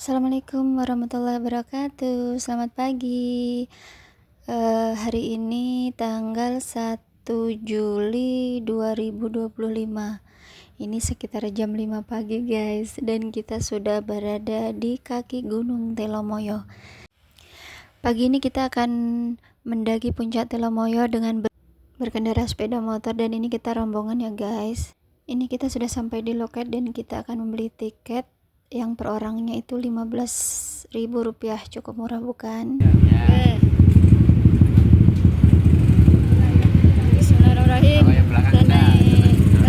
Assalamualaikum warahmatullahi wabarakatuh. Selamat pagi. Hari ini tanggal 1 Juli 2025. Ini sekitar jam 5 pagi guys, dan kita sudah berada di kaki Gunung Telomoyo. Pagi ini kita akan mendaki puncak Telomoyo dengan berkendara sepeda motor, dan ini kita rombongan ya guys. Ini kita sudah sampai di loket dan kita akan membeli tiket yang per orangnya itu Rp15.000. Cukup murah bukan? Bismillahirrahmanirrahim.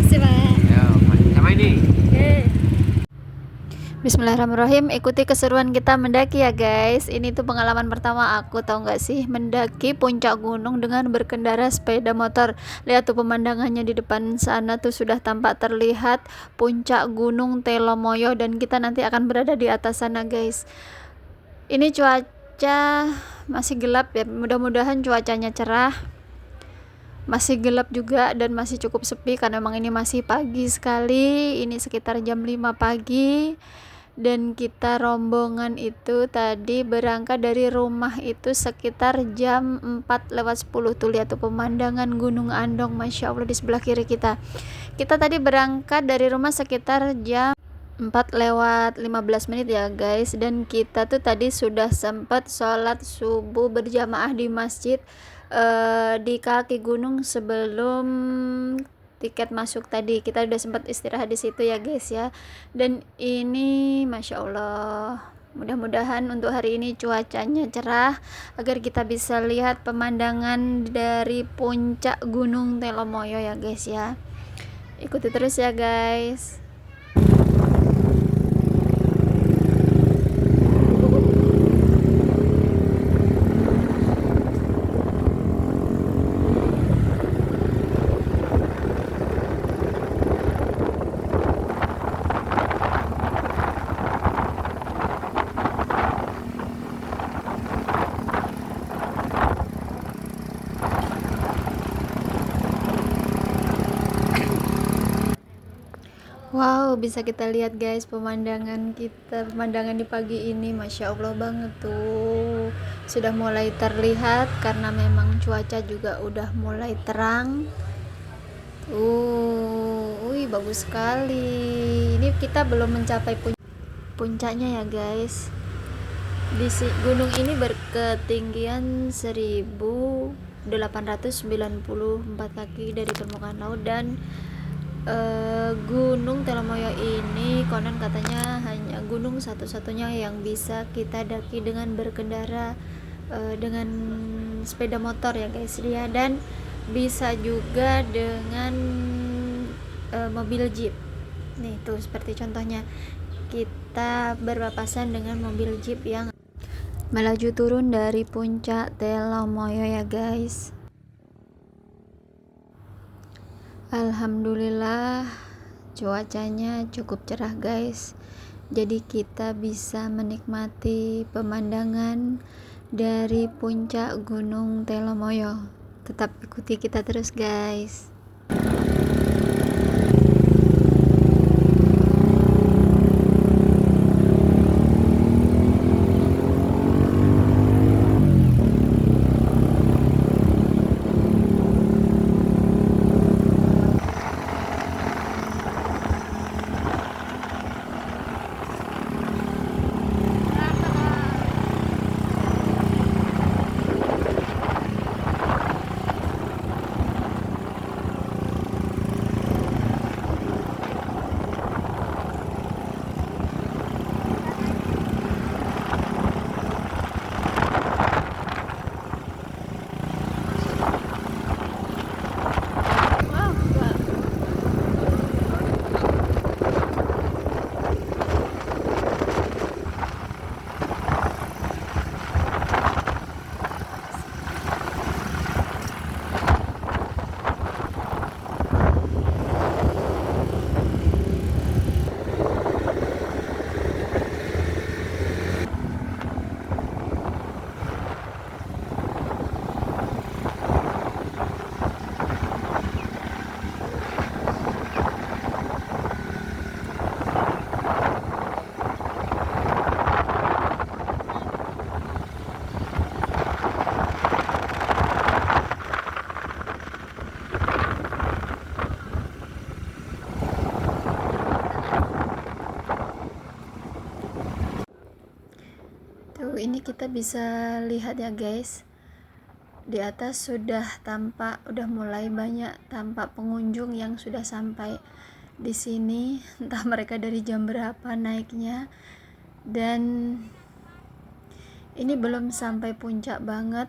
Kasih Pak. Sama ini. Bismillahirrahmanirrahim. Ikuti keseruan kita mendaki ya guys. Ini tuh pengalaman pertama aku, tahu nggak sih, mendaki puncak gunung dengan berkendara sepeda motor. Lihat tuh pemandangannya di depan sana tuh sudah tampak terlihat puncak gunung Telomoyo, dan kita nanti akan berada di atas sana guys. Ini cuaca masih gelap ya, mudah-mudahan cuacanya cerah. Masih gelap juga dan masih cukup sepi karena memang ini masih pagi sekali. Ini sekitar jam 5 pagi. Dan kita rombongan itu tadi berangkat dari rumah itu sekitar jam 4:10. Tuh lihat tuh pemandangan Gunung Andong, Masya Allah, di sebelah kiri kita. Kita tadi berangkat dari rumah sekitar jam 4:15 ya guys, dan kita tuh tadi sudah sempat sholat subuh berjamaah di masjid di kaki gunung sebelum tiket masuk tadi. Kita udah sempat istirahat di situ ya guys ya. Dan ini Masya Allah, mudah-mudahan untuk hari ini cuacanya cerah agar kita bisa lihat pemandangan dari puncak Gunung Telomoyo ya guys ya. Ikuti terus ya guys. Wow, bisa kita lihat guys pemandangan di pagi ini, Masya Allah banget tuh. Sudah mulai terlihat karena memang cuaca juga udah mulai terang. Wih, bagus sekali. Ini kita belum mencapai puncaknya ya guys. Gunung ini berketinggian 1894 kaki dari permukaan laut, dan Gunung Telomoyo ini konon katanya hanya gunung satu-satunya yang bisa kita daki dengan berkendara dengan sepeda motor ya guys ya, dan bisa juga dengan mobil jeep. Nih tuh seperti contohnya kita berpapasan dengan mobil jeep yang melaju turun dari puncak Telomoyo ya guys. Alhamdulillah cuacanya cukup cerah guys, jadi kita bisa menikmati pemandangan dari puncak Gunung Telomoyo. Tetap ikuti kita terus guys. ini kita bisa lihat ya guys, di atas sudah mulai banyak tampak pengunjung yang sudah sampai di sini. Entah mereka dari jam berapa naiknya, dan ini belum sampai puncak banget.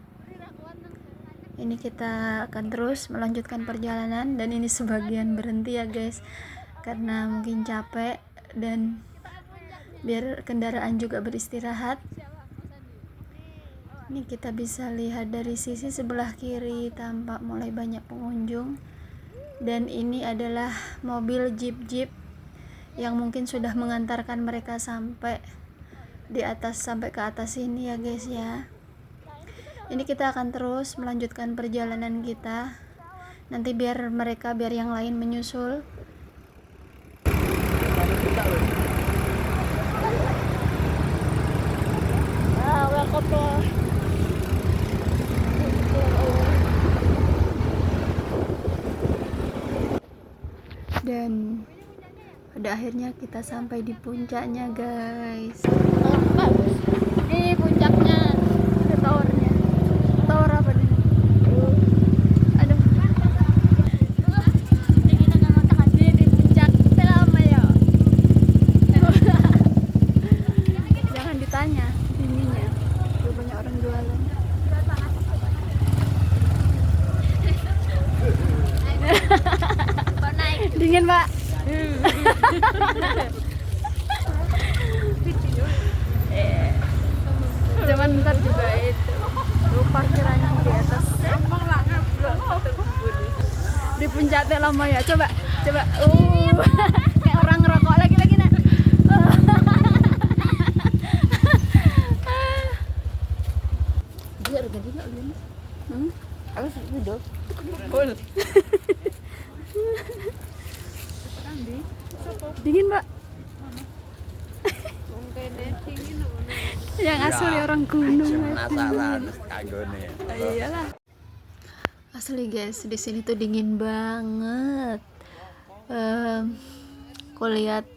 Ini kita akan terus melanjutkan perjalanan, dan ini sebagian berhenti ya guys, karena mungkin capek dan biar kendaraan juga beristirahat. Ini kita bisa lihat dari sisi sebelah kiri tampak mulai banyak pengunjung, dan ini adalah mobil jeep yang mungkin sudah mengantarkan mereka sampai di atas, sampai ke atas ini ya guys ya. Ini kita akan terus melanjutkan perjalanan kita, nanti biar yang lain menyusul. Dan pada akhirnya kita sampai di puncaknya guys. Bagus. Ini puncaknya, ada towernya. Tower apa nih? Aduh. Di puncak lama ya. Jangan ditanya ininya. Tuh banyak orang jualan. Dingin, Mbak. Cuman ntar juga itu parkirannya di atas. Di puncak teh lama ya. Coba. Kayak orang ngerokok lagi nak. Dia harga gini ulun. Aku video. Cool. Dingin, Mbak. Yang asli orang gunung. Iyalah. Asli guys, di sini tuh dingin banget. Aku lihat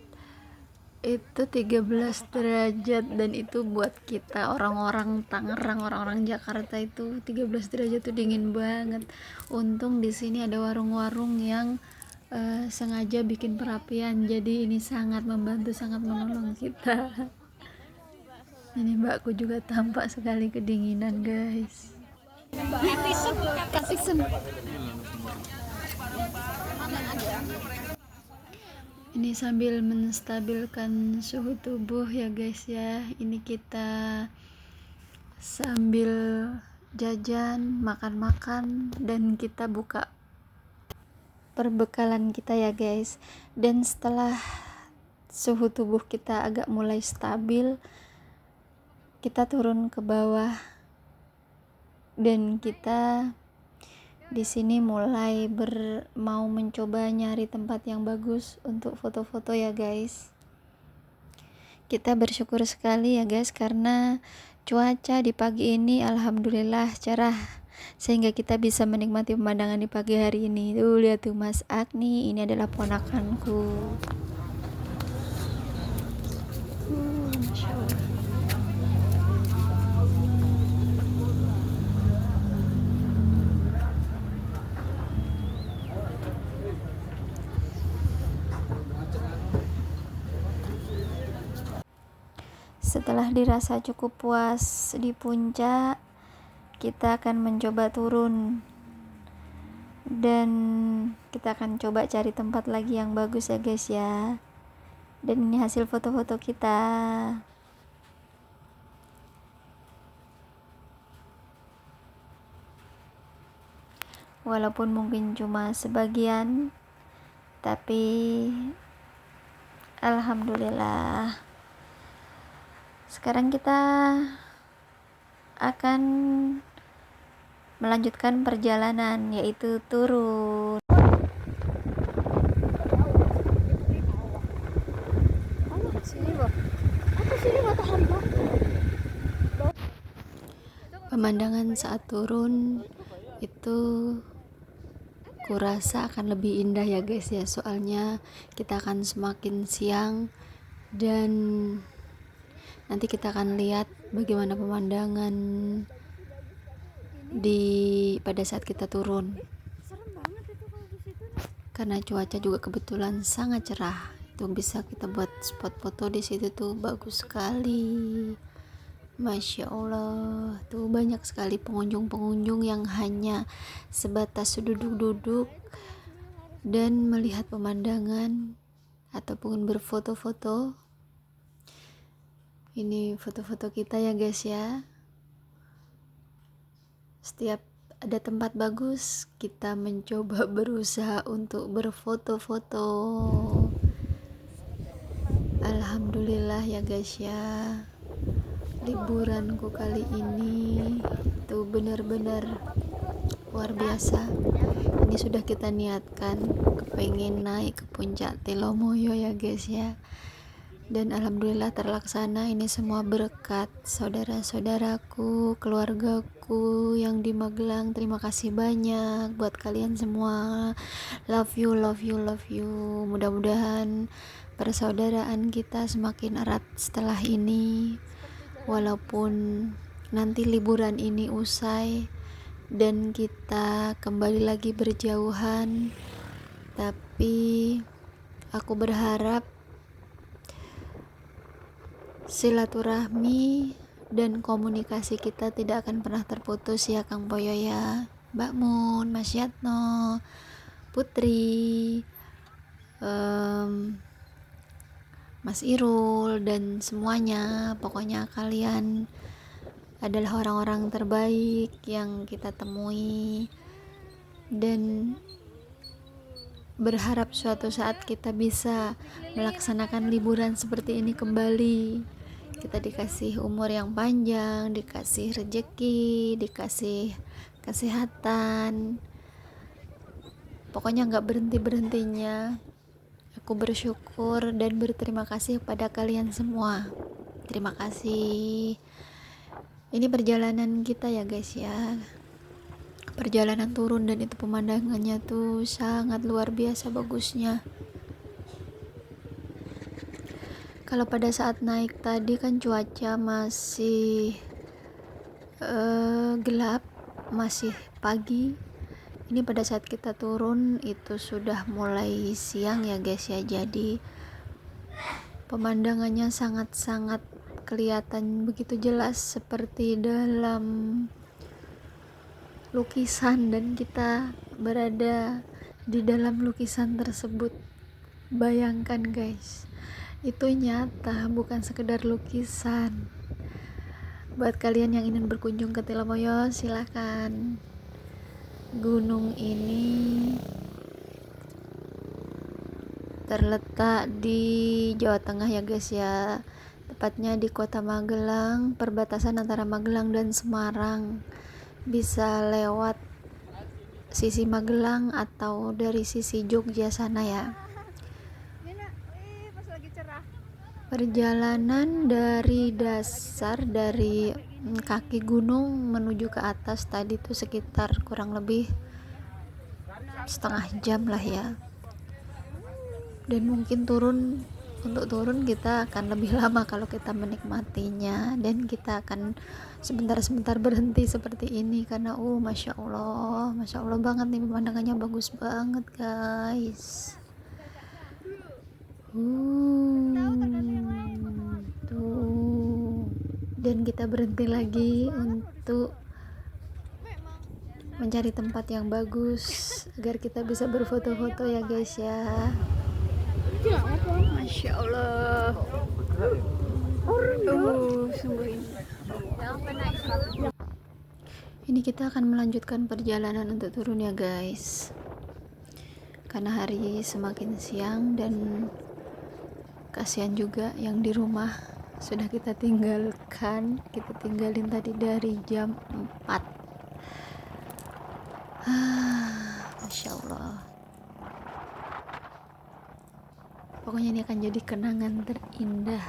itu 13 derajat, dan itu buat kita orang-orang Tangerang, orang-orang Jakarta itu 13 derajat tuh dingin banget. Untung di sini ada warung-warung yang sengaja bikin perapian, jadi ini sangat membantu, sangat menolong kita. Ini mbakku juga tampak sekali kedinginan guys. Ini sambil menstabilkan suhu tubuh ya guys ya. Ini kita sambil jajan, makan-makan, dan kita buka perbekalan kita ya guys. Dan setelah suhu tubuh kita agak mulai stabil, kita turun ke bawah, dan kita di sini mulai mau mencoba nyari tempat yang bagus untuk foto-foto ya guys. Kita bersyukur sekali ya guys, karena cuaca di pagi ini alhamdulillah cerah, sehingga kita bisa menikmati pemandangan di pagi hari ini. Tuh lihat tuh Mas Agni, ini adalah ponakanku. Masya Allah. Setelah dirasa cukup puas di puncak, kita akan mencoba turun, dan kita akan coba cari tempat lagi yang bagus ya guys ya. Dan ini hasil foto-foto kita. Walaupun mungkin cuma sebagian, tapi alhamdulillah. Sekarang kita akan melanjutkan perjalanan, yaitu turun. Pemandangan saat turun itu kurasa akan lebih indah ya guys ya, soalnya kita akan semakin siang, dan Nanti kita akan lihat bagaimana pemandangan pada saat kita turun. Karena cuaca juga kebetulan sangat cerah, itu bisa kita buat spot foto di situ tuh bagus sekali. Masya Allah, tuh banyak sekali pengunjung-pengunjung yang hanya sebatas duduk-duduk dan melihat pemandangan ataupun berfoto-foto. Ini foto-foto kita ya guys ya. Setiap ada tempat bagus, kita mencoba berusaha untuk berfoto-foto. Alhamdulillah ya guys ya, liburanku kali ini tuh benar-benar luar biasa. Ini sudah kita niatkan kepengen naik ke puncak Telomoyo ya guys ya, dan alhamdulillah terlaksana. Ini semua berkat saudara-saudaraku, keluargaku yang di Magelang. Terima kasih banyak buat kalian semua. Love you, love you, love you. Mudah-mudahan persaudaraan kita semakin erat setelah ini, walaupun nanti liburan ini usai dan kita kembali lagi berjauhan, tapi aku berharap silaturahmi dan komunikasi kita tidak akan pernah terputus ya Kang Poyo ya, Mbak Mun, Mas Yatno, Putri, Mas Irul, dan semuanya. Pokoknya kalian adalah orang-orang terbaik yang kita temui, dan berharap suatu saat kita bisa melaksanakan liburan seperti ini kembali. Kita dikasih umur yang panjang, dikasih rezeki, dikasih kesehatan, pokoknya nggak berhenti-berhentinya. Aku bersyukur dan berterima kasih pada kalian semua. Terima kasih. Ini perjalanan kita ya guys ya, perjalanan turun, dan itu pemandangannya tuh sangat luar biasa bagusnya. Kalau pada saat naik tadi kan cuaca masih gelap, masih pagi. Ini pada saat kita turun itu sudah mulai siang ya guys ya, jadi pemandangannya sangat-sangat kelihatan begitu jelas seperti dalam lukisan, dan kita berada di dalam lukisan tersebut. Bayangkan guys, itu nyata, bukan sekedar lukisan. Buat kalian yang ingin berkunjung ke Telomoyo, silakan. Gunung ini terletak di Jawa Tengah ya guys ya, tepatnya di kota Magelang, perbatasan antara Magelang dan Semarang. Bisa lewat sisi Magelang atau dari sisi Jogja sana ya. Perjalanan dari dasar, dari kaki gunung menuju ke atas tadi tuh sekitar kurang lebih setengah jam lah ya, dan mungkin untuk turun kita akan lebih lama kalau kita menikmatinya, dan kita akan sebentar-sebentar berhenti seperti ini karena masya Allah banget nih, pemandangannya bagus banget guys. Tuh, dan kita berhenti lagi untuk mencari tempat yang bagus agar kita bisa berfoto-foto ya guys ya. Masya Allah. Sungguh ini kita akan melanjutkan perjalanan untuk turun ya guys, karena hari semakin siang dan kasihan juga yang di rumah sudah kita tinggalin tadi dari jam 4. Masya Allah, pokoknya ini akan jadi kenangan terindah.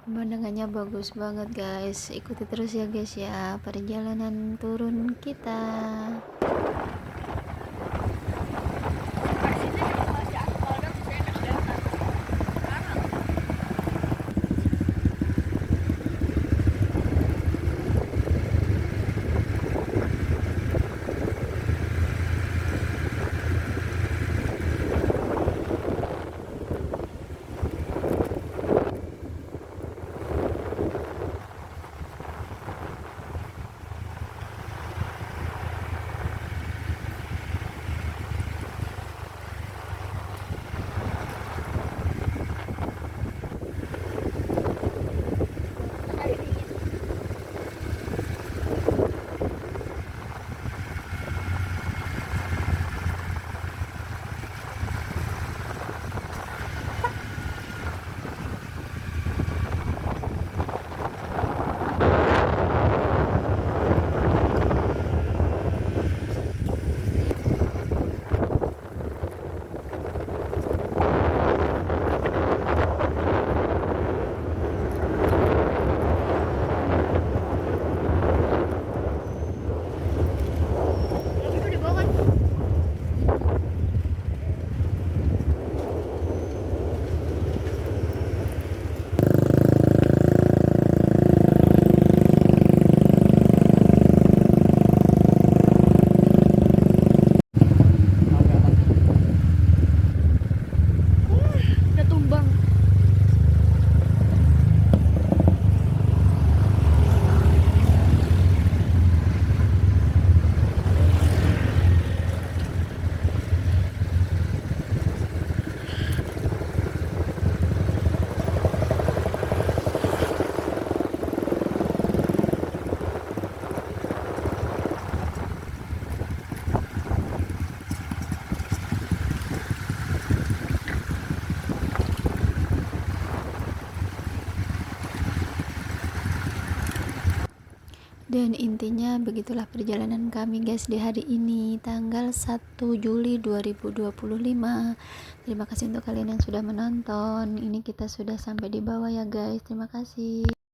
Pemandangannya bagus banget guys, ikuti terus ya guys ya perjalanan turun kita. Dan intinya begitulah perjalanan kami guys di hari ini tanggal 1 Juli 2025. Terima kasih untuk kalian yang sudah menonton. Ini kita sudah sampai di bawah ya guys. Terima kasih.